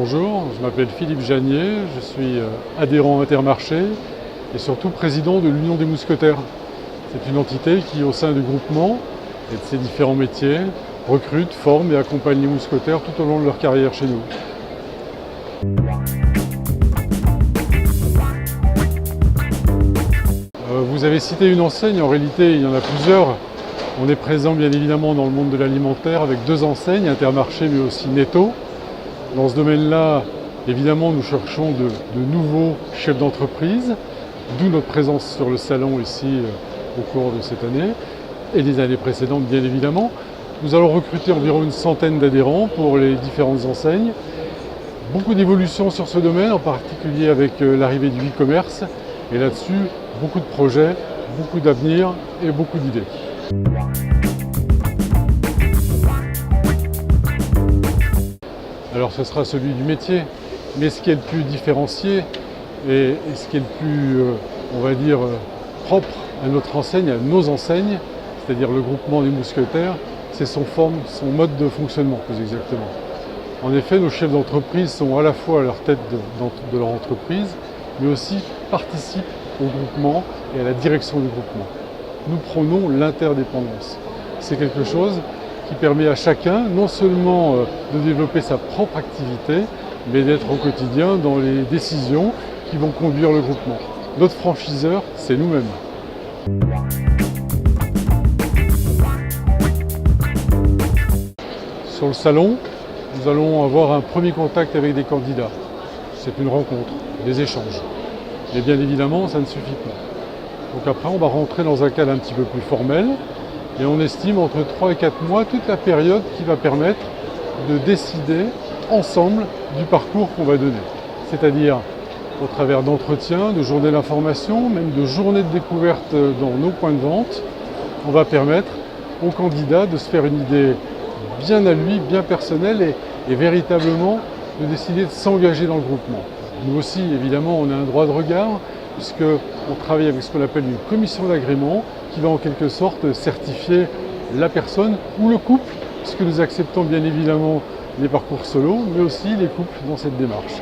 Bonjour, je m'appelle Philippe Janier, je suis adhérent Intermarché et surtout président de l'Union des Mousquetaires. C'est une entité qui, au sein du groupement et de ses différents métiers, recrute, forme et accompagne les mousquetaires tout au long de leur carrière chez nous. Vous avez cité une enseigne, en réalité il y en a plusieurs. On est présent bien évidemment dans le monde de l'alimentaire avec deux enseignes, Intermarché mais aussi Netto. Dans ce domaine-là, évidemment, nous cherchons de nouveaux chefs d'entreprise, d'où notre présence sur le salon ici au cours de cette année et des années précédentes bien évidemment. Nous allons recruter environ une centaine d'adhérents pour les différentes enseignes. Beaucoup d'évolutions sur ce domaine, en particulier avec l'arrivée du e-commerce. Et là-dessus, beaucoup de projets, beaucoup d'avenir et beaucoup d'idées. Alors ce sera celui du métier, mais ce qui est le plus différencié et ce qui est le plus, on va dire, propre à notre enseigne, à nos enseignes, c'est-à-dire le groupement des mousquetaires, c'est son mode de fonctionnement plus exactement. En effet, nos chefs d'entreprise sont à la fois à leur tête de leur entreprise, mais aussi participent au groupement et à la direction du groupement. Nous prônons l'interdépendance. C'est quelque chose qui permet à chacun non seulement de développer sa propre activité, mais d'être au quotidien dans les décisions qui vont conduire le groupement. Notre franchiseur, c'est nous-mêmes. Sur le salon, nous allons avoir un premier contact avec des candidats. C'est une rencontre, des échanges. Mais bien évidemment, ça ne suffit pas. Donc après, on va rentrer dans un cadre un petit peu plus formel. Et on estime entre 3 et 4 mois toute la période qui va permettre de décider ensemble du parcours qu'on va donner. C'est-à-dire au travers d'entretiens, de journées d'information, même de journées de découverte dans nos points de vente, on va permettre au candidat de se faire une idée bien à lui, bien personnelle et véritablement de décider de s'engager dans le groupement. Nous aussi, évidemment, on a un droit de regard puisqu'on travaille avec ce qu'on appelle une commission d'agrément qui va en quelque sorte certifier la personne ou le couple, puisque nous acceptons bien évidemment les parcours solo, mais aussi les couples dans cette démarche.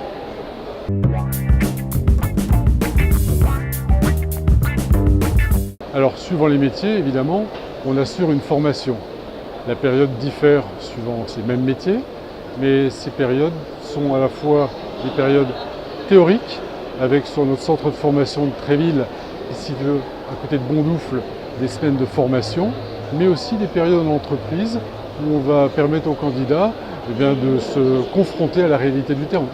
Alors, suivant les métiers, évidemment, on assure une formation. La période diffère suivant ces mêmes métiers, mais ces périodes sont à la fois des périodes théoriques, avec sur notre centre de formation de Tréville, ici à côté de Bondoufle, des semaines de formation, mais aussi des périodes en entreprise où on va permettre aux candidats de se confronter à la réalité du terrain.